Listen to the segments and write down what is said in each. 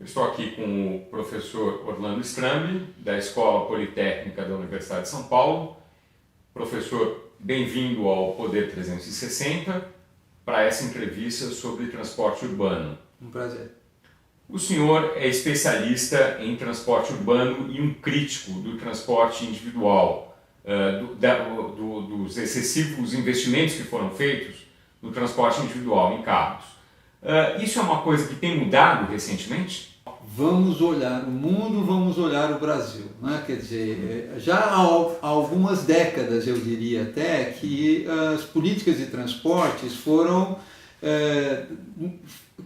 Estou aqui com o professor Orlando Strambi, da Escola Politécnica da Universidade de São Paulo. Professor, bem-vindo ao Poder 360 para essa entrevista sobre transporte urbano. Um prazer. O senhor é especialista em transporte urbano e um crítico do transporte individual, dos excessivos investimentos que foram feitos no transporte individual em carros. Isso é uma coisa que tem mudado recentemente? Vamos olhar o mundo, vamos olhar o Brasil, né? Quer dizer, já há algumas décadas, eu diria até, que as políticas de transportes foram... Quer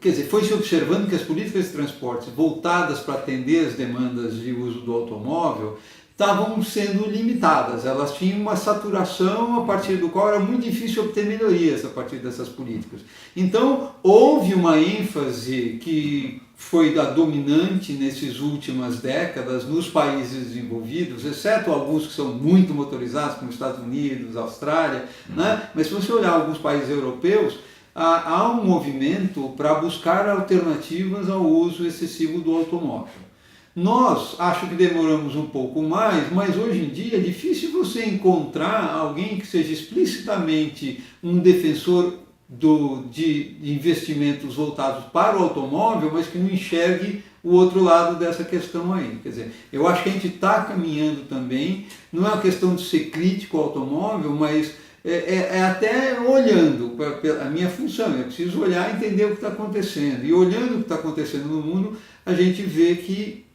dizer, foi se observando que as políticas de transporte voltadas para atender as demandas de uso do automóvel estavam sendo limitadas, elas tinham uma saturação a partir do qual era muito difícil obter melhorias a partir dessas políticas. Então, houve uma ênfase que foi a dominante nessas últimas décadas nos países desenvolvidos, exceto alguns que são muito motorizados, como Estados Unidos, Austrália, né? Mas se você olhar alguns países europeus, há um movimento para buscar alternativas ao uso excessivo do automóvel. Nós, acho que demoramos um pouco mais, mas hoje em dia é difícil você encontrar alguém que seja explicitamente um defensor de investimentos voltados para o automóvel, mas que não enxergue o outro lado dessa questão aí. Quer dizer, eu acho que a gente está caminhando também, não é uma questão de ser crítico ao automóvel, mas até olhando, a minha função, eu preciso olhar e entender o que está acontecendo. E olhando o que está acontecendo no mundo, a gente vê que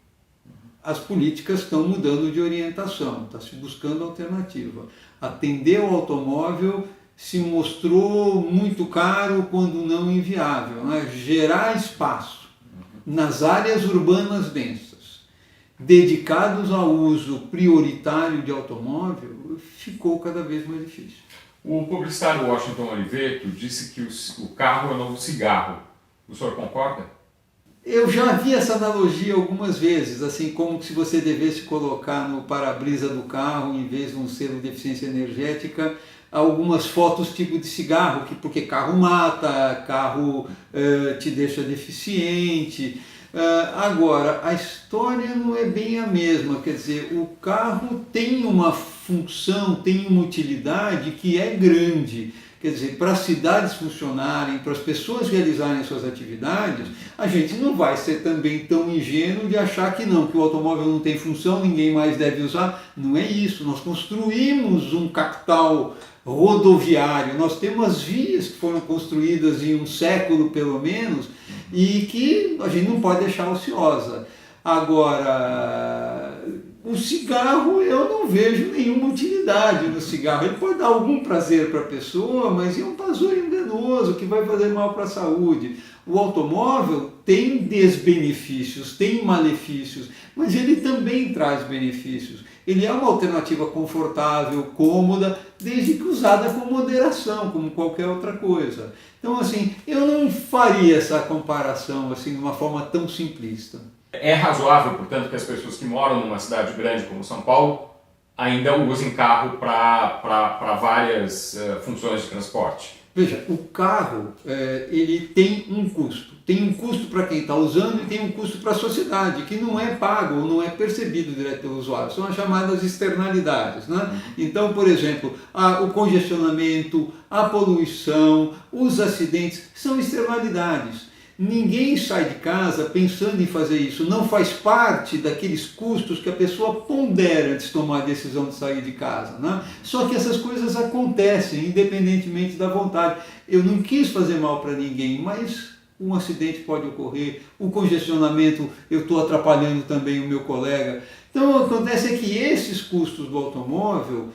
as políticas estão mudando de orientação, está se buscando alternativa. Atender ao automóvel se mostrou muito caro, quando não inviável, né? Gerar espaço nas áreas urbanas densas, dedicados ao uso prioritário de automóvel, ficou cada vez mais difícil. O publicitário Washington Oliveto disse que o carro é o novo cigarro. O senhor concorda? Eu já vi essa analogia algumas vezes, assim como se você devesse colocar no para-brisa do carro, em vez de um selo de eficiência energética, algumas fotos tipo de cigarro, porque carro mata, carro te deixa deficiente. Agora, a história não é bem a mesma, quer dizer, o carro tem uma função, tem uma utilidade que é grande. Quer dizer, para as cidades funcionarem, para as pessoas realizarem suas atividades, a gente não vai ser também tão ingênuo de achar que não, que o automóvel não tem função, ninguém mais deve usar. Não é isso, nós construímos um capital rodoviário, nós temos as vias que foram construídas em um século pelo menos e que a gente não pode deixar ociosa. Agora, o cigarro, eu não vejo nenhuma utilidade no cigarro. Ele pode dar algum prazer para a pessoa, mas é um prazer enganoso que vai fazer mal para a saúde. O automóvel tem desbenefícios, tem malefícios, mas ele também traz benefícios. Ele é uma alternativa confortável, cômoda, desde que usada com moderação, como qualquer outra coisa. Então, assim, eu não faria essa comparação assim, de uma forma tão simplista. É razoável, portanto, que as pessoas que moram numa cidade grande como São Paulo ainda usem carro para várias funções de transporte? Veja, o carro ele tem um custo. Tem um custo para quem está usando e tem um custo para a sociedade, que não é pago ou não é percebido direto pelo usuário. São as chamadas externalidades, né? Então, por exemplo, o congestionamento, a poluição, os acidentes são externalidades. Ninguém sai de casa pensando em fazer isso, não faz parte daqueles custos que a pessoa pondera antes de tomar a decisão de sair de casa, né? Só que essas coisas acontecem independentemente da vontade. Eu não quis fazer mal para ninguém, mas um acidente pode ocorrer, o congestionamento, eu estou atrapalhando também o meu colega. Então, acontece que esses custos do automóvel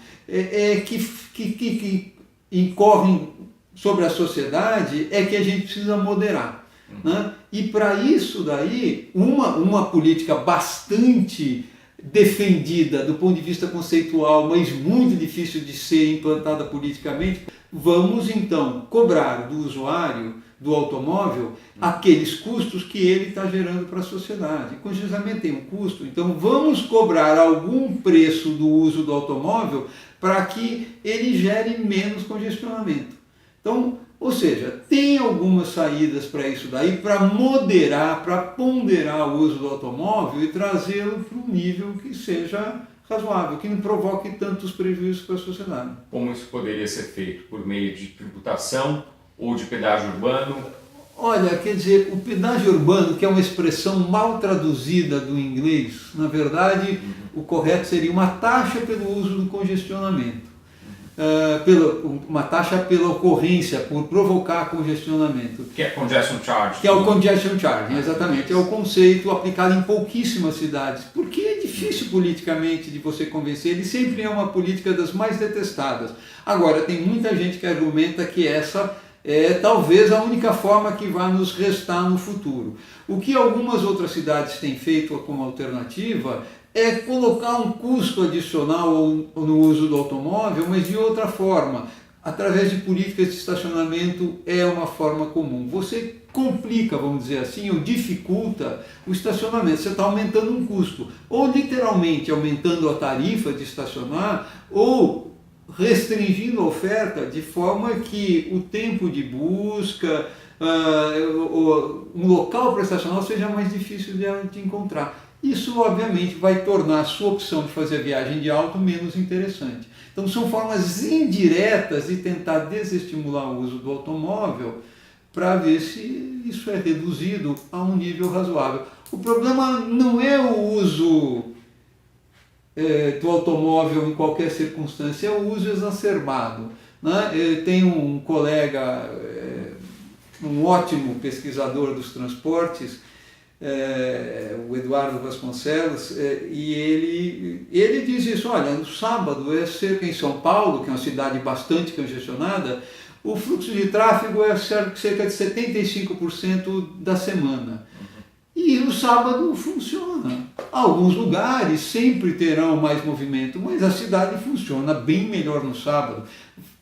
que incorrem sobre a sociedade é que a gente precisa moderar. Né? E para isso daí, uma política bastante defendida do ponto de vista conceitual, mas muito difícil de ser implantada politicamente, vamos então cobrar do usuário do automóvel aqueles custos que ele está gerando para a sociedade. O congestionamento tem um custo, então vamos cobrar algum preço do uso do automóvel para que ele gere menos congestionamento. Então, Ou seja, tem algumas saídas para isso daí, para moderar, para ponderar o uso do automóvel e trazê-lo para um nível que seja razoável, que não provoque tantos prejuízos para a sociedade. Como isso poderia ser feito? Por meio de tributação ou de pedágio urbano? Olha, quer dizer, o pedágio urbano, que é uma expressão mal traduzida do inglês, na verdade, o correto seria uma taxa pelo uso do congestionamento. Uma taxa pela ocorrência, por provocar congestionamento. Que é congestion charge. Que é o congestion charge, exatamente. É o conceito aplicado em pouquíssimas cidades, porque é difícil politicamente de você convencer, ele sempre é uma política das mais detestadas. Agora, tem muita gente que argumenta que essa é talvez a única forma que vai nos restar no futuro. O que algumas outras cidades têm feito como alternativa é colocar um custo adicional no uso do automóvel, mas de outra forma, através de políticas de estacionamento é uma forma comum. Você complica, vamos dizer assim, ou dificulta o estacionamento, você está aumentando um custo, ou literalmente aumentando a tarifa de estacionar, ou restringindo a oferta de forma que o tempo de busca, um local para estacionar seja mais difícil de encontrar. Isso, obviamente, vai tornar a sua opção de fazer a viagem de auto menos interessante. Então, são formas indiretas de tentar desestimular o uso do automóvel para ver se isso é reduzido a um nível razoável. O problema não é o uso do automóvel em qualquer circunstância, é o uso exacerbado, né? Eu tenho um colega, um ótimo pesquisador dos transportes, o Eduardo Vasconcelos, e ele diz isso: olha, no sábado é cerca, em São Paulo, que é uma cidade bastante congestionada, o fluxo de tráfego é cerca de 75% da semana. E o sábado funciona. Alguns lugares sempre terão mais movimento, mas a cidade funciona bem melhor no sábado.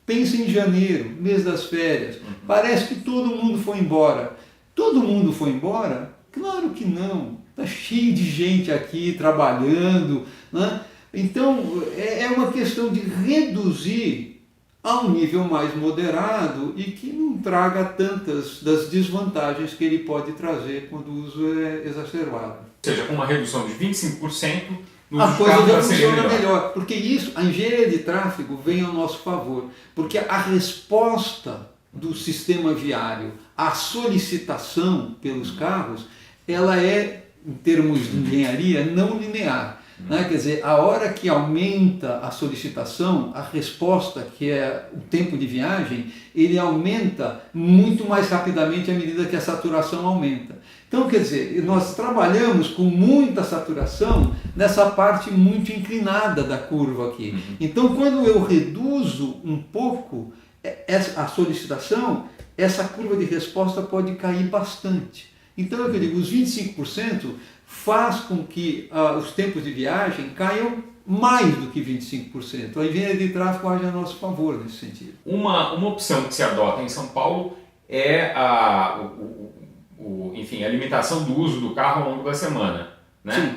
Pensa em janeiro, mês das férias. Parece que todo mundo foi embora. Todo mundo foi embora? Claro que não. Está cheio de gente aqui trabalhando, né? Então, é uma questão de reduzir a um nível mais moderado e que não traga tantas das desvantagens que ele pode trazer quando o uso é exacerbado. Ou seja, com uma redução de 25%, no a uso coisa de carro já já seria funciona melhor. melhor, porque isso, a engenharia de tráfego vem ao nosso favor, porque a resposta do sistema viário à solicitação pelos carros, ela é, em termos de engenharia, não linear. Né? Quer dizer, a hora que aumenta a solicitação, a resposta, que é o tempo de viagem, ele aumenta muito mais rapidamente à medida que a saturação aumenta. Então, quer dizer, nós trabalhamos com muita saturação nessa parte muito inclinada da curva aqui. Então, quando eu reduzo um pouco a solicitação, essa curva de resposta pode cair bastante. Então, eu digo, os 25% faz com que os tempos de viagem caiam mais do que 25%. A engenharia de tráfego age a nosso favor nesse sentido. Uma opção que se adota em São Paulo é enfim, a limitação do uso do carro ao longo da semana, né?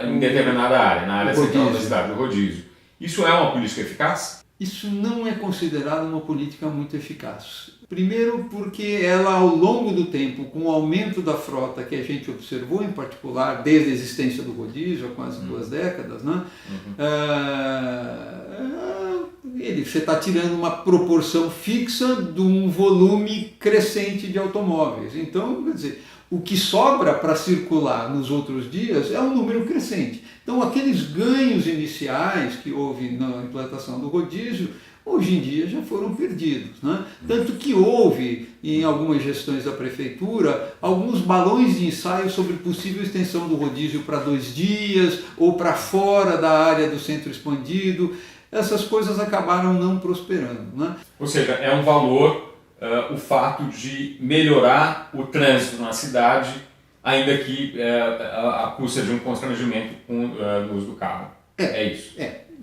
Em determinada área, na área central da cidade, o rodízio. Isso é uma política eficaz? Isso não é considerado uma política muito eficaz. Primeiro porque ela, ao longo do tempo, com o aumento da frota que a gente observou, em particular, desde a existência do rodízio, há quase 2 décadas, né? Você está tirando uma proporção fixa de um volume crescente de automóveis. Então, quer dizer, o que sobra para circular nos outros dias é um número crescente. Então, aqueles ganhos iniciais que houve na implantação do rodízio, hoje em dia já foram perdidos, né? Tanto que houve, em algumas gestões da prefeitura, alguns balões de ensaio sobre possível extensão do rodízio para 2 dias ou para fora da área do centro expandido. Essas coisas acabaram não prosperando, né? Ou seja, é um valor o fato de melhorar o trânsito na cidade, ainda que a custa de um constrangimento no uso do carro. É isso.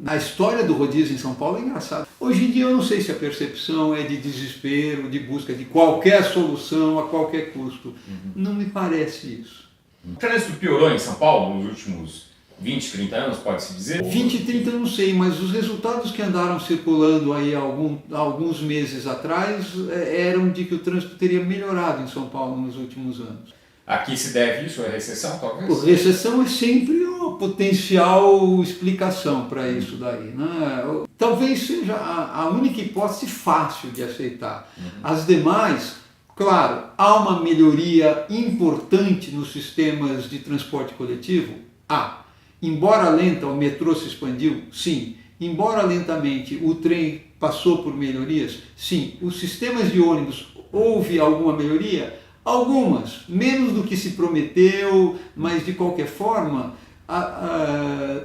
A história do rodízio em São Paulo é engraçada. Hoje em dia eu não sei se a percepção é de desespero, de busca de qualquer solução a qualquer custo. Não me parece isso. O trânsito piorou em São Paulo nos últimos 20, 30 anos, pode-se dizer? 20, 30 eu não sei, mas os resultados que andaram circulando aí alguns meses atrás eram de que o trânsito teria melhorado em São Paulo nos últimos anos. A que se deve isso? A recessão, talvez? A recessão é sempre uma potencial explicação para isso daí, né? Talvez seja a única hipótese fácil de aceitar. As demais, claro, há uma melhoria importante nos sistemas de transporte coletivo? Há. Embora lenta, o metrô se expandiu? Sim. Embora lentamente, o trem passou por melhorias? Sim. Os sistemas de ônibus, houve alguma melhoria? Algumas, menos do que se prometeu, mas de qualquer forma,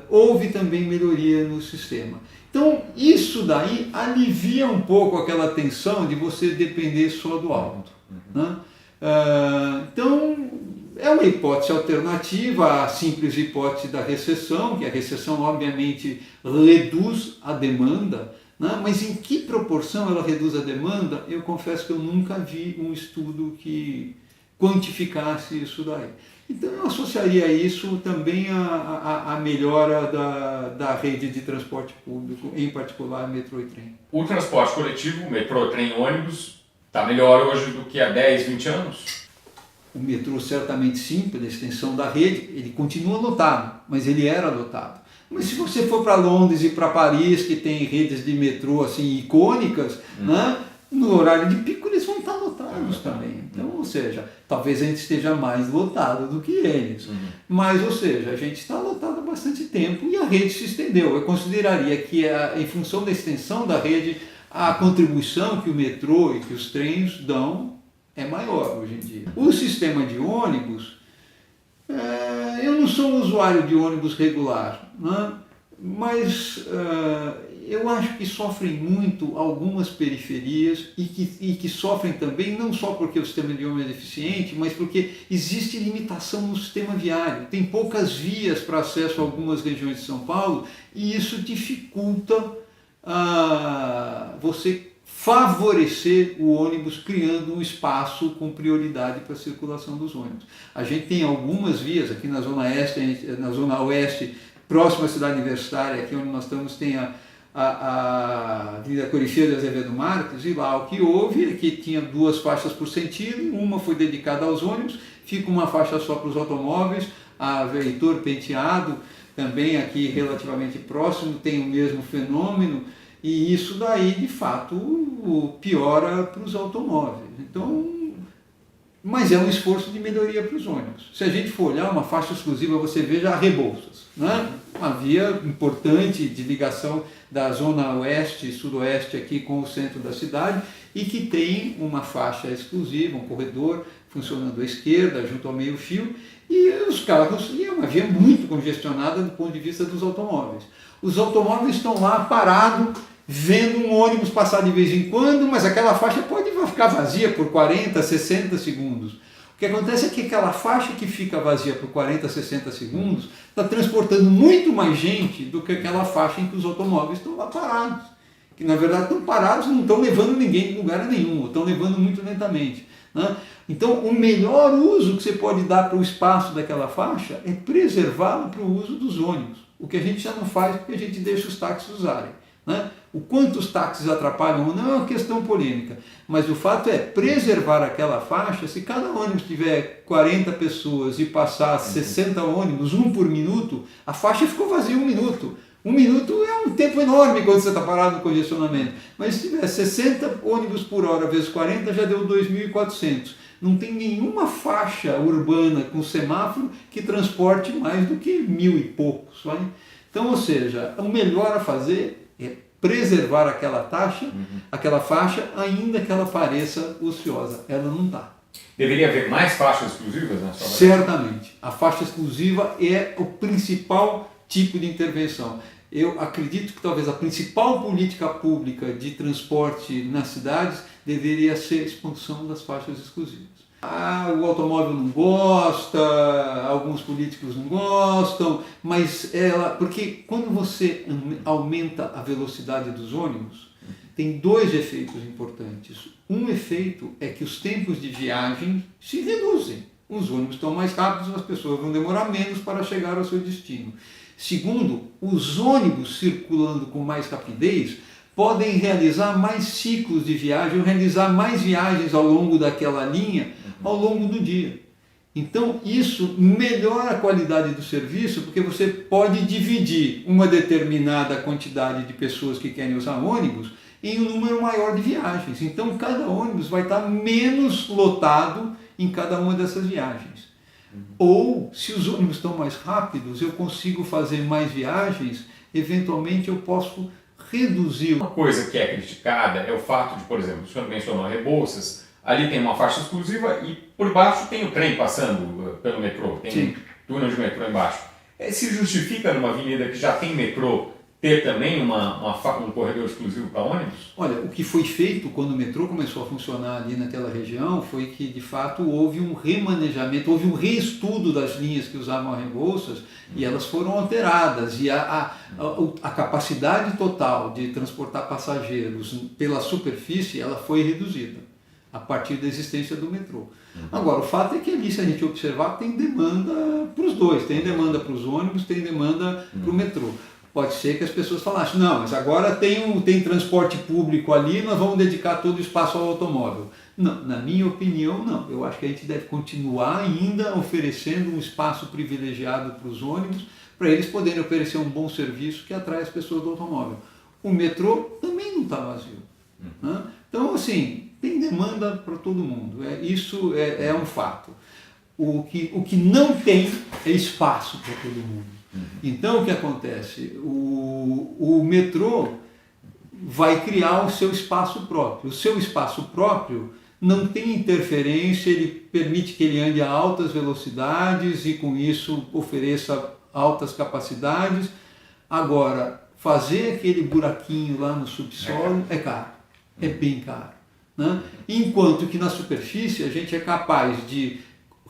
houve também melhoria no sistema. Então, isso daí alivia um pouco aquela tensão de você depender só do alto. Né? Então, é uma hipótese alternativa à simples hipótese da recessão, que a recessão obviamente reduz a demanda, né? Mas em que proporção ela reduz a demanda, eu confesso que eu nunca vi um estudo que quantificasse isso daí. Então eu associaria isso também à melhora da rede de transporte público, em particular metrô e trem. O transporte coletivo, metrô, trem e ônibus, está melhor hoje do que há 10, 20 anos? O metrô certamente sim, pela extensão da rede, ele continua lotado, mas ele era lotado. Mas se você for para Londres e para Paris, que tem redes de metrô assim icônicas, né, no horário de pico eles vão estar lotados também. Então, ou seja, talvez a gente esteja mais lotado do que eles. Mas, ou seja, a gente está lotado há bastante tempo e a rede se estendeu. Eu consideraria que, em função da extensão da rede, a contribuição que o metrô e que os trens dão é maior hoje em dia. O sistema de ônibus, eu não sou um usuário de ônibus regular, né? Mas eu acho que sofrem muito algumas periferias e que sofrem também não só porque o sistema de ônibus é deficiente, mas porque existe limitação no sistema viário. Tem poucas vias para acesso a algumas regiões de São Paulo e isso dificulta você favorecer o ônibus criando um espaço com prioridade para a circulação dos ônibus. A gente tem algumas vias aqui na Zona Oeste, próxima à cidade universitária, aqui onde nós estamos, tem a Avenida Corifeu de Azevedo Marques, e lá o que houve é que tinha 2 faixas por sentido, uma foi dedicada aos ônibus, fica uma faixa só para os automóveis. A Heitor Penteado, também aqui relativamente próximo, tem o mesmo fenômeno, e isso daí, de fato, piora para os automóveis. Então, mas é um esforço de melhoria para os ônibus. Se a gente for olhar uma faixa exclusiva, você veja a Rebouças, né? Uma via importante de ligação da zona oeste e sudoeste aqui com o centro da cidade e que tem uma faixa exclusiva, um corredor funcionando à esquerda, junto ao meio-fio, e os carros, e é uma via muito congestionada do ponto de vista dos automóveis. Os automóveis estão lá parados, vendo um ônibus passar de vez em quando, mas aquela faixa pode ficar vazia por 40, 60 segundos. O que acontece é que aquela faixa que fica vazia por 40, 60 segundos está transportando muito mais gente do que aquela faixa em que os automóveis estão lá parados. Que na verdade estão parados, não estão levando ninguém de lugar nenhum, estão levando muito lentamente, né? Então o melhor uso que você pode dar para o espaço daquela faixa é preservá-lo para o uso dos ônibus. O que a gente já não faz porque a gente deixa os táxis usarem, né? O quanto os táxis atrapalham ou não é uma questão polêmica, mas o fato é preservar aquela faixa. Se cada ônibus tiver 40 pessoas e passar 60 ônibus, 1 por minuto, a faixa ficou vazia 1 minuto. 1 minuto é um tempo enorme quando você está parado no congestionamento, mas se tiver 60 ônibus por hora vezes 40 já deu 2.400. Não tem nenhuma faixa urbana com semáforo que transporte mais do que 1.000 e poucos. Vai? Então, ou seja, o melhor a fazer é preservar aquela faixa, ainda que ela pareça ociosa. Ela não está. Deveria haver mais faixas exclusivas na sua Certamente. A faixa exclusiva é o principal tipo de intervenção. Eu acredito que talvez a principal política pública de transporte nas cidades deveria ser a expansão das faixas exclusivas. O automóvel não gosta, alguns políticos não gostam, mas porque quando você aumenta a velocidade dos ônibus, tem 2 efeitos importantes. Um efeito é que os tempos de viagem se reduzem. Os ônibus estão mais rápidos, as pessoas vão demorar menos para chegar ao seu destino. Segundo, os ônibus circulando com mais rapidez podem realizar mais ciclos de viagem, realizar mais viagens ao longo daquela linha, ao longo do dia. Então isso melhora a qualidade do serviço, porque você pode dividir uma determinada quantidade de pessoas que querem usar ônibus em um número maior de viagens. Então cada ônibus vai estar menos lotado em cada uma dessas viagens. Ou, se os ônibus estão mais rápidos, eu consigo fazer mais viagens, eventualmente eu posso reduzir. Uma coisa que é criticada é o fato de, por exemplo, o senhor mencionou Rebouças, ali tem uma faixa exclusiva e por baixo tem o trem passando pelo metrô, tem túnel de metrô embaixo. Se justifica numa avenida que já tem metrô ter também um corredor exclusivo para ônibus? Olha, o que foi feito quando o metrô começou a funcionar ali naquela região foi que, de fato, houve um remanejamento, houve um reestudo das linhas que usavam a Rebouças e elas foram alteradas. E a capacidade total de transportar passageiros pela superfície ela foi reduzida a partir da existência do metrô. Agora, o fato é que ali, se a gente observar, tem demanda para os dois. Tem demanda para os ônibus, tem demanda para o metrô. Pode ser que as pessoas falassem, não, mas agora tem transporte público ali, nós vamos dedicar todo o espaço ao automóvel. Não, na minha opinião, não. Eu acho que a gente deve continuar ainda oferecendo um espaço privilegiado para os ônibus, para eles poderem oferecer um bom serviço que atrai as pessoas do automóvel. O metrô também não está vazio. Né? Então, assim, tem demanda para todo mundo. Isso é um fato. O que não tem é espaço para todo mundo. Então o que acontece? O metrô vai criar o seu espaço próprio. O seu espaço próprio não tem interferência, ele permite que ele ande a altas velocidades e com isso ofereça altas capacidades. Agora, fazer aquele buraquinho lá no subsolo é caro, é bem caro. Né? Enquanto que na superfície a gente é capaz de,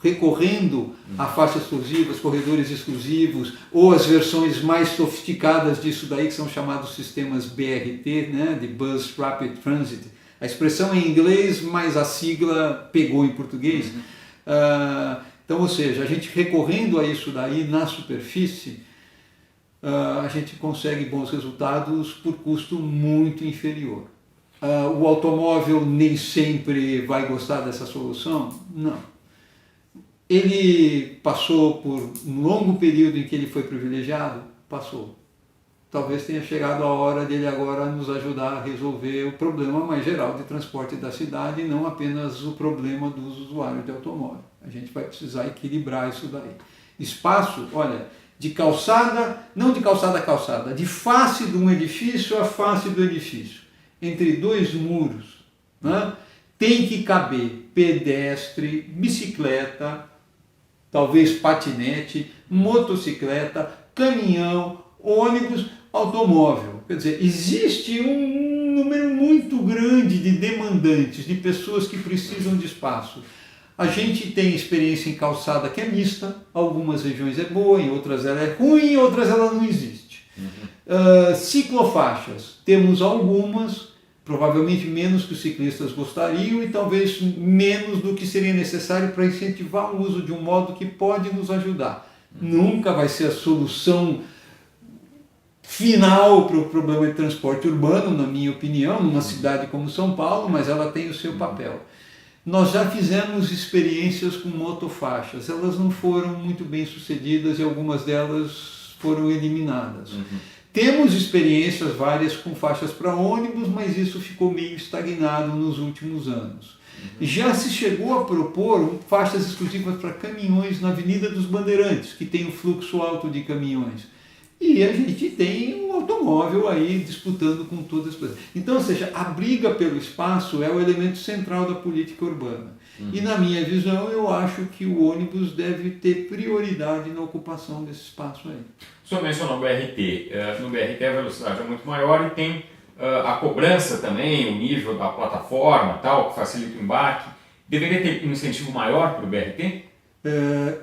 recorrendo a faixas exclusivas, corredores exclusivos, ou as versões mais sofisticadas disso daí, que são chamados sistemas BRT, né, de Bus Rapid Transit. A expressão é em inglês, mas a sigla pegou em português. Então, ou seja, a gente recorrendo a isso daí na superfície, a gente consegue bons resultados por custo muito inferior. O automóvel nem sempre vai gostar dessa solução? Não. Ele passou por um longo período em que ele foi privilegiado? Passou. Talvez tenha chegado a hora dele agora nos ajudar a resolver o problema mais geral de transporte da cidade e não apenas o problema dos usuários de automóvel. A gente vai precisar equilibrar isso daí. Espaço, olha, de calçada, não de calçada a calçada, de face de um edifício a face do edifício, entre dois muros, né? Tem que caber pedestre, bicicleta, talvez patinete, motocicleta, caminhão, ônibus, automóvel. Quer dizer, existe um número muito grande de demandantes, de pessoas que precisam de espaço. A gente tem experiência em calçada que é mista, algumas regiões é boa, em outras ela é ruim, em outras ela não existe. Ciclofaixas, temos algumas, provavelmente menos que os ciclistas gostariam e talvez menos do que seria necessário para incentivar o uso de um modo que pode nos ajudar. Nunca vai ser a solução final para o problema de transporte urbano, na minha opinião, numa cidade como São Paulo, mas ela tem o seu papel. Nós já fizemos experiências com motofaixas, elas não foram muito bem sucedidas e algumas delas foram eliminadas. Temos experiências várias com faixas para ônibus, mas isso ficou meio estagnado nos últimos anos. Já se chegou a propor faixas exclusivas para caminhões na Avenida dos Bandeirantes, que tem um fluxo alto de caminhões. E a gente tem um automóvel aí disputando com todas as coisas. Então, ou seja, a briga pelo espaço é o elemento central da política urbana. E na minha visão, eu acho que o ônibus deve ter prioridade na ocupação desse espaço aí. O senhor mencionou o BRT. No BRT a velocidade é muito maior e tem a cobrança também, o nível da plataforma, tal, que facilita o embarque. Deveria ter um incentivo maior para o BRT?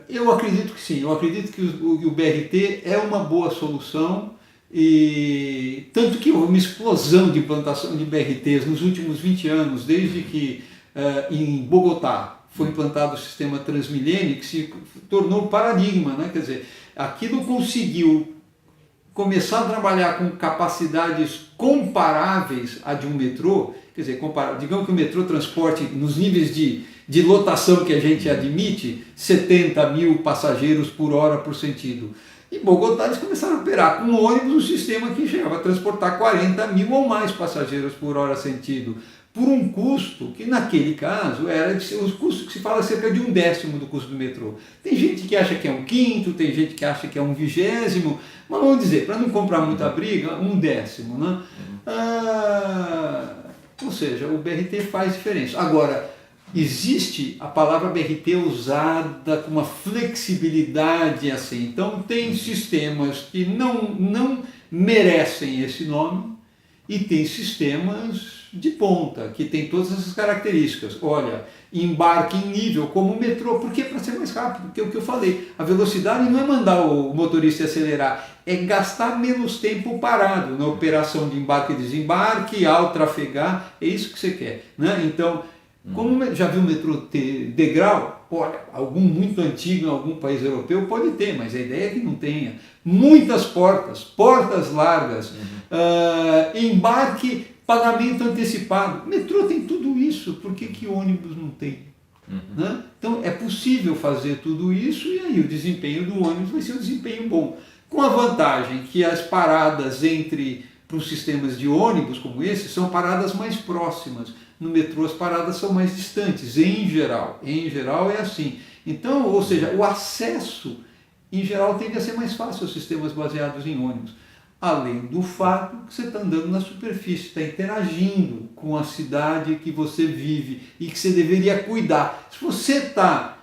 Eu acredito que sim. Eu acredito que o BRT é uma boa solução. E tanto que houve uma explosão de implantação de BRTs nos últimos 20 anos, desde que em Bogotá foi implantado o sistema Transmilenio, que se tornou paradigma, né? Quer dizer, aquilo conseguiu começar a trabalhar com capacidades comparáveis à de um metrô, quer dizer, digamos que o metrô transporte nos níveis de lotação que a gente admite 70 mil passageiros por hora por sentido. Em Bogotá eles começaram a operar com ônibus um sistema que chegava a transportar 40 mil ou mais passageiros por hora sentido, por um custo que naquele caso era os custos que se fala cerca de 1/10 do custo do metrô. Tem gente que acha que é 1/5, tem gente que acha que é 1/20, mas vamos dizer, para não comprar muita briga, 1/10, né? Ou seja, o BRT faz diferença. Agora, existe a palavra BRT usada com uma flexibilidade assim. Então, tem sistemas que não merecem esse nome e tem sistemas de ponta, que tem todas essas características. Olha, embarque em nível, como o metrô, porque para ser mais rápido, porque é o que eu falei, a velocidade não é mandar o motorista acelerar, é gastar menos tempo parado na operação de embarque e desembarque, ao trafegar, é isso que você quer, né? Então, como já viu o metrô ter degrau? Olha, algum muito antigo em algum país europeu pode ter, mas a ideia é que não tenha. Muitas portas largas, embarque, pagamento antecipado. O metrô tem tudo isso, por que ônibus não tem? Né? Então é possível fazer tudo isso e aí o desempenho do ônibus vai ser um desempenho bom. Com a vantagem que as paradas para os sistemas de ônibus como esse são paradas mais próximas. No metrô as paradas são mais distantes, em geral é assim. Então, ou seja, o acesso em geral tende a ser mais fácil aos sistemas baseados em ônibus. Além do fato que você está andando na superfície, está interagindo com a cidade que você vive e que você deveria cuidar. Se você está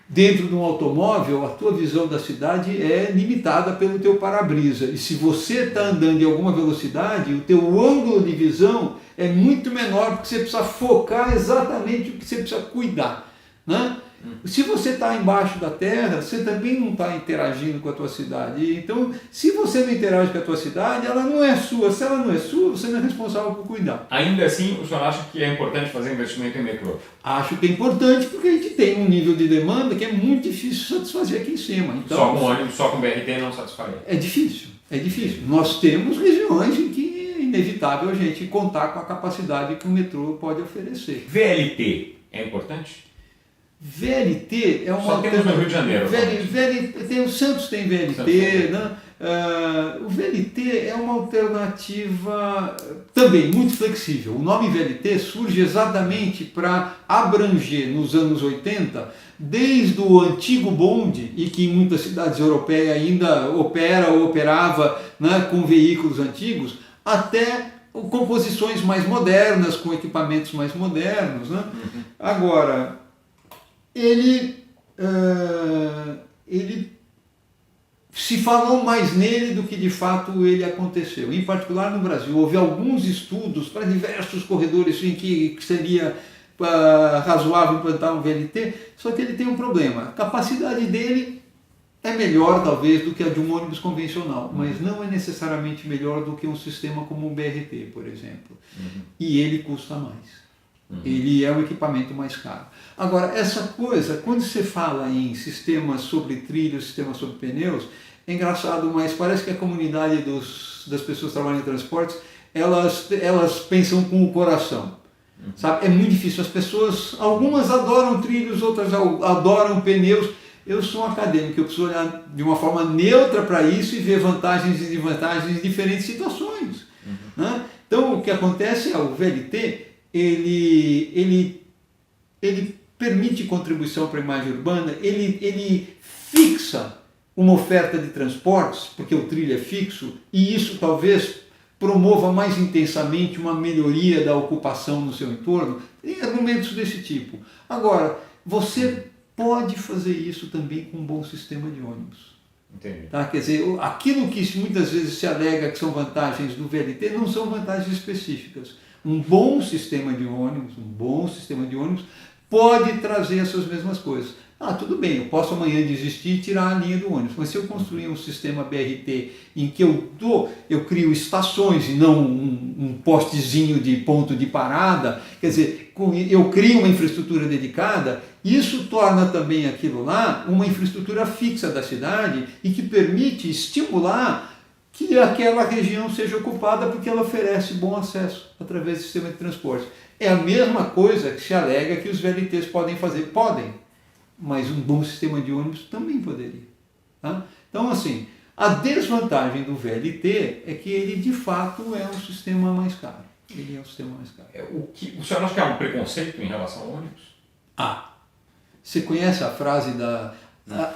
dentro de um automóvel, a tua visão da cidade é limitada pelo teu para-brisa. E se você está andando em alguma velocidade, o teu ângulo de visão é muito menor, porque você precisa focar exatamente o que você precisa cuidar, né? Se você está embaixo da terra, você também não está interagindo com a tua cidade. Então, se você não interage com a tua cidade, ela não é sua. Se ela não é sua, você não é responsável por cuidar. Ainda assim, o senhor acha que é importante fazer investimento em metrô? Acho que é importante porque a gente tem um nível de demanda que é muito difícil satisfazer aqui em cima. Então, só com ônibus, só com BRT não satisfaria? É difícil. Nós temos regiões em que é inevitável a gente contar com a capacidade que o metrô pode oferecer. VLT é importante? VLT é uma... Só temos no Rio de Janeiro. O Santos tem VLT, né? O VLT é uma alternativa também muito flexível. O nome VLT surge exatamente para abranger nos anos 80, desde o antigo bonde, e que em muitas cidades europeias ainda operava, né, com veículos antigos, até composições mais modernas, com equipamentos mais modernos, né? Agora, ele se falou mais nele do que de fato ele aconteceu. Em particular no Brasil, houve alguns estudos para diversos corredores em que seria razoável implantar um VLT, só que ele tem um problema. A capacidade dele é melhor talvez do que a de um ônibus convencional, mas não é necessariamente melhor do que um sistema como um BRT, por exemplo. E ele custa mais. Ele é um equipamento mais caro. Agora, essa coisa, quando você fala em sistemas sobre trilhos, sistemas sobre pneus, é engraçado, mas parece que a comunidade das pessoas que trabalham em transportes, elas pensam com o coração. Sabe? É muito difícil. As pessoas, algumas adoram trilhos, outras adoram pneus. Eu sou um acadêmico, eu preciso olhar de uma forma neutra para isso e ver vantagens e desvantagens em diferentes situações. Né? Então, o que acontece é o VLT, ele permite contribuição para a imagem urbana, ele fixa uma oferta de transportes, porque o trilho é fixo, e isso talvez promova mais intensamente uma melhoria da ocupação no seu entorno. Tem argumentos desse tipo. Agora, você pode fazer isso também com um bom sistema de ônibus. Entendi. Tá? Quer dizer, aquilo que muitas vezes se alega que são vantagens do VLT não são vantagens específicas. Um bom sistema de ônibus pode trazer essas mesmas coisas. Tudo bem, eu posso amanhã desistir e tirar a linha do ônibus, mas se eu construir um sistema BRT em que eu crio estações e não um postezinho de ponto de parada, quer dizer, eu crio uma infraestrutura dedicada, Isso torna também aquilo lá uma infraestrutura fixa da cidade e que permite estimular que aquela região seja ocupada porque ela oferece bom acesso através do sistema de transporte. É a mesma coisa que se alega que os VLTs podem fazer. Podem, mas um bom sistema de ônibus também poderia. Tá? Então, assim, a desvantagem do VLT é que ele, de fato, é um sistema mais caro. Ele é um sistema mais caro. O senhor acha que há um preconceito em relação ao ônibus? Você conhece a frase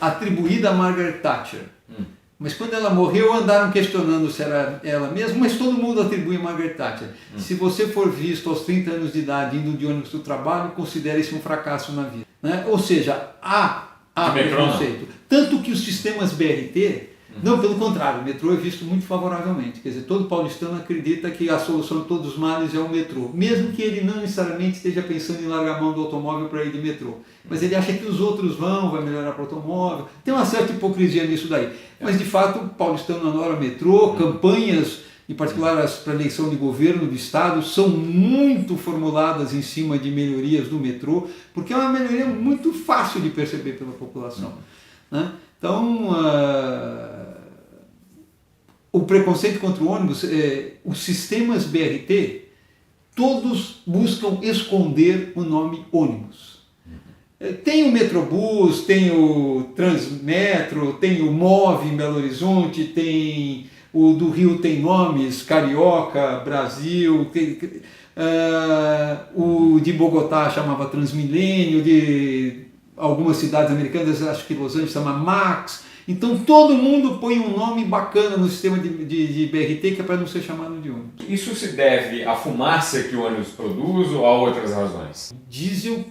atribuída a Margaret Thatcher? Mas quando ela morreu, andaram questionando se era ela mesma, mas todo mundo atribui a Margaret Thatcher. Se você for visto aos 30 anos de idade indo de ônibus do trabalho, considere isso um fracasso na vida. Né? Ou seja, há preconceito. Tanto que os sistemas BRT, não, pelo contrário, o metrô é visto muito favoravelmente. Quer dizer, todo paulistano acredita que a solução de todos os males é o metrô, mesmo que ele não necessariamente esteja pensando em largar a mão do automóvel para ir de metrô. Mas ele acha que os outros vai melhorar para o automóvel. Tem uma certa hipocrisia nisso daí. Mas, de fato, o paulistano adora metrô, campanhas, em particular as para eleição de governo do estado, são muito formuladas em cima de melhorias do metrô, porque é uma melhoria muito fácil de perceber pela população. Né? Então, o preconceito contra o ônibus, os sistemas BRT, todos buscam esconder o nome ônibus. Tem o Metrobus, tem o Transmetro, tem o Move em Belo Horizonte, tem o do Rio tem nomes, Carioca, Brasil, o de Bogotá chamava Transmilênio, de algumas cidades americanas, acho que Los Angeles chama Max. Então todo mundo põe um nome bacana no sistema de BRT que é para não ser chamado de ônibus. Isso se deve à fumaça que o ônibus produz ou a outras razões? Diesel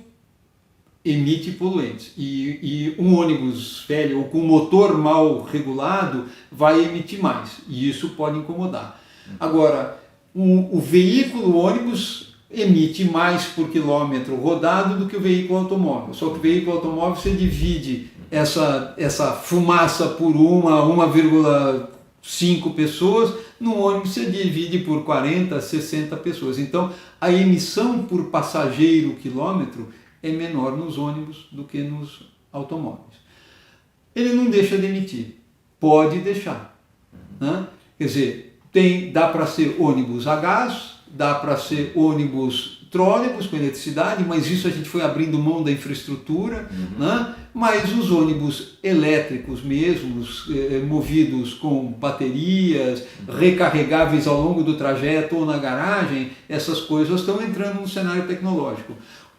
emite poluentes e um ônibus velho ou com motor mal regulado vai emitir mais e isso pode incomodar. Agora, o veículo ônibus emite mais por quilômetro rodado do que o veículo automóvel, só que o veículo automóvel você divide essa fumaça por 1,5 pessoas, no ônibus você divide por 40, 60 pessoas. Então, a emissão por passageiro quilômetro é menor nos ônibus do que nos automóveis. Ele não deixa de emitir, pode deixar. Né? Quer dizer, dá para ser ônibus a gás, dá para ser ônibus trólebus com eletricidade, mas isso a gente foi abrindo mão da infraestrutura, né? Mas os ônibus elétricos mesmos, movidos com baterias, recarregáveis ao longo do trajeto ou na garagem, essas coisas estão entrando no cenário tecnológico.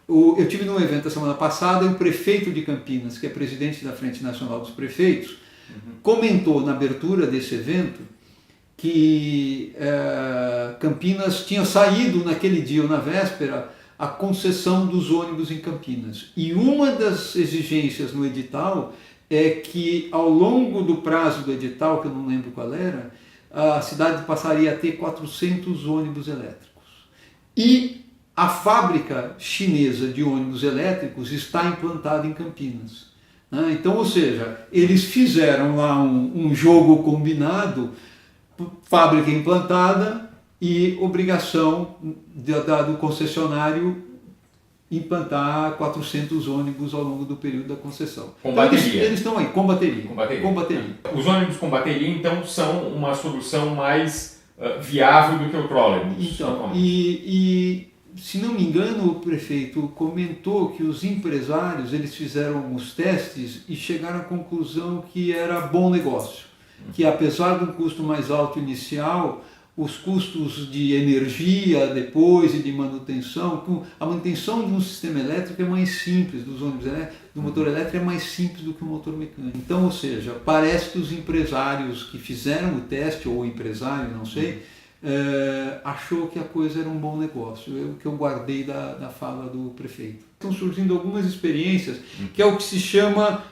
Eu tive num evento a semana passada e o prefeito de Campinas, que é presidente da Frente Nacional dos Prefeitos, comentou na abertura desse evento que Campinas tinha saído naquele dia ou na véspera a concessão dos ônibus em Campinas. E uma das exigências no edital é que ao longo do prazo do edital, que eu não lembro qual era, a cidade passaria a ter 400 ônibus elétricos. E a fábrica chinesa de ônibus elétricos está implantada em Campinas. Então, ou seja, eles fizeram lá um jogo combinado, fábrica implantada e obrigação do concessionário implantar 400 ônibus ao longo do período da concessão. Com bateria. Eles estão aí, com bateria. Com bateria. Os ônibus com bateria, então, são uma solução mais viável do que o trólebus. Então, se não me engano, o prefeito comentou que os empresários eles fizeram alguns testes e chegaram à conclusão que era bom negócio, que apesar do custo mais alto inicial, os custos de energia depois e de manutenção, a manutenção de um sistema elétrico é mais simples, dos ônibus elétricos, do motor elétrico é mais simples do que o motor mecânico. Então, ou seja, parece que os empresários que fizeram o teste, ou o empresário, não sei, achou que a coisa era um bom negócio, o que eu guardei da fala do prefeito. Estão surgindo algumas experiências, que é o que se chama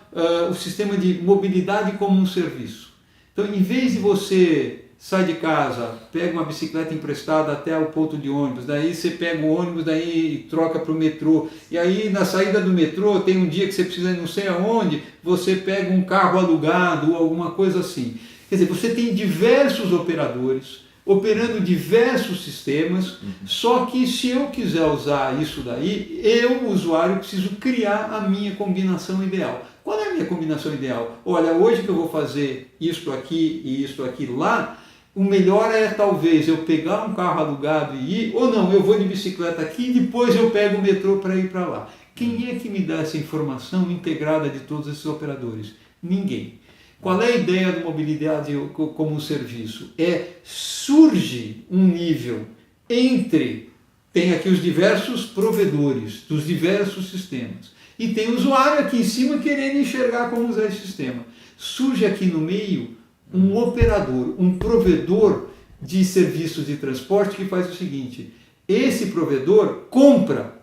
o sistema de mobilidade como um serviço. Então, em vez de você sai de casa, pega uma bicicleta emprestada até o ponto de ônibus, daí você pega o ônibus, daí troca para o metrô, e aí na saída do metrô tem um dia que você precisa ir não sei aonde, você pega um carro alugado ou alguma coisa assim. Quer dizer, você tem diversos operadores operando diversos sistemas, só que se eu quiser usar isso daí, eu, usuário, preciso criar a minha combinação ideal. Qual é a minha combinação ideal? Olha, hoje que eu vou fazer isto aqui e isto aqui lá, o melhor é talvez eu pegar um carro alugado e ir, ou não, eu vou de bicicleta aqui e depois eu pego o metrô para ir para lá. Quem é que me dá essa informação integrada de todos esses operadores? Ninguém. Qual é a ideia da mobilidade como um serviço? Surge um nível tem aqui os diversos provedores dos diversos sistemas e tem o usuário aqui em cima querendo enxergar como usar esse sistema. Surge aqui no meio um operador, um provedor de serviços de transporte que faz o seguinte: esse provedor compra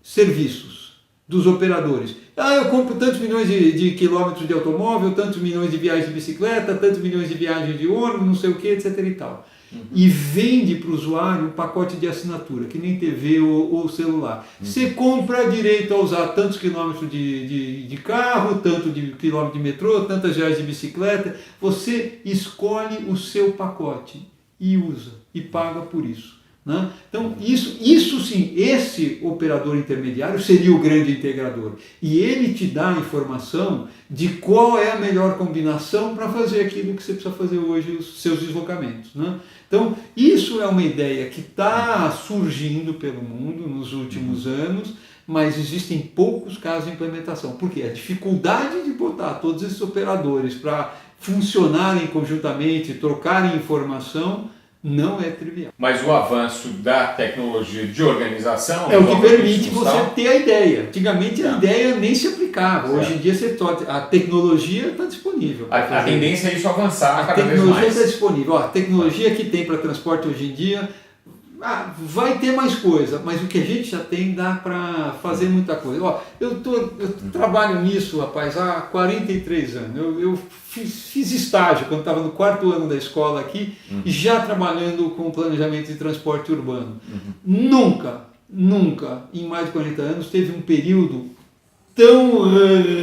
serviços dos operadores. Eu compro tantos milhões de quilômetros de automóvel, tantos milhões de viagens de bicicleta, tantos milhões de viagens de ônibus, não sei o que, etc. e tal. E vende para o usuário um pacote de assinatura, que nem TV ou celular. Você compra direito a usar tantos quilômetros de carro, tanto de quilômetro de metrô, tantas viagens de bicicleta. Você escolhe o seu pacote e usa, e paga por isso. Né? Então, isso sim, esse operador intermediário seria o grande integrador. E ele te dá a informação de qual é a melhor combinação para fazer aquilo que você precisa fazer hoje, os seus deslocamentos. Né? Então, isso é uma ideia que está surgindo pelo mundo nos últimos anos, mas existem poucos casos de implementação. Porque a dificuldade de botar todos esses operadores para funcionarem conjuntamente, trocarem informação, não é trivial. Mas o avanço da tecnologia de organização é o que permite você ter a ideia. Antigamente a ideia nem se aplicava. Certo. Hoje em dia a tecnologia está disponível. A tendência é isso avançar cada vez mais. A tecnologia está disponível. A tecnologia que tem para transporte hoje em dia vai ter mais coisa, mas o que a gente já tem dá para fazer muita coisa. Eu trabalho nisso, rapaz, há 43 anos. Eu fiz estágio quando estava no 4º ano da escola aqui, já trabalhando com planejamento de transporte urbano. Nunca, em mais de 40 anos, teve um período tão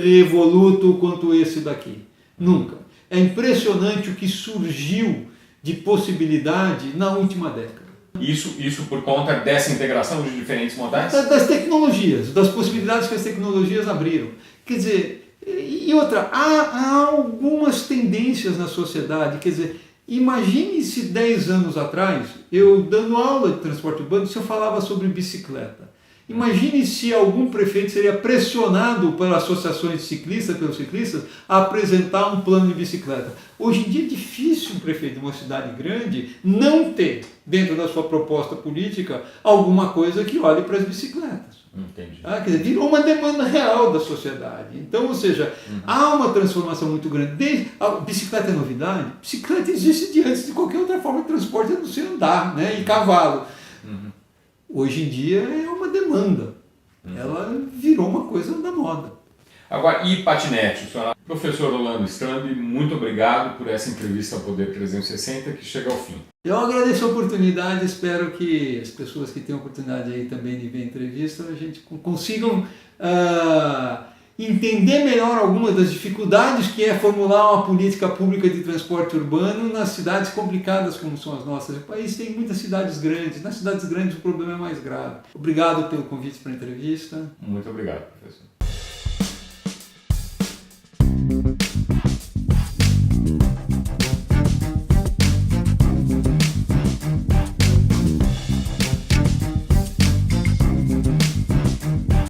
evoluto quanto esse daqui. Nunca. É impressionante o que surgiu de possibilidade na última década. Isso por conta dessa integração de diferentes modais? Das tecnologias, das possibilidades que as tecnologias abriram. Quer dizer, e outra, há algumas tendências na sociedade. Quer dizer, imagine se 10 anos atrás, eu dando aula de transporte urbano, se eu falava sobre bicicleta. Imagine se algum prefeito seria pressionado pelas associações de ciclistas, pelos ciclistas, a apresentar um plano de bicicleta. Hoje em dia é difícil um prefeito de uma cidade grande não ter, dentro da sua proposta política, alguma coisa que olhe para as bicicletas. Entendi. Quer dizer, virou uma demanda real da sociedade. Então, ou seja, há uma transformação muito grande. A bicicleta é novidade? Bicicleta existe de antes de qualquer outra forma de transporte, a não ser andar, né? E cavalo. Hoje em dia é uma demanda. Ela virou uma coisa da moda. Agora, e patinete? Professor Orlando Strambi, muito obrigado por essa entrevista ao Poder 360 que chega ao fim. Eu agradeço a oportunidade, espero que as pessoas que têm a oportunidade aí também de ver a entrevista, a gente consigam entender melhor algumas das dificuldades que é formular uma política pública de transporte urbano nas cidades complicadas como são as nossas. O país tem muitas cidades grandes, nas cidades grandes o problema é mais grave. Obrigado pelo convite para a entrevista. Muito obrigado, professor.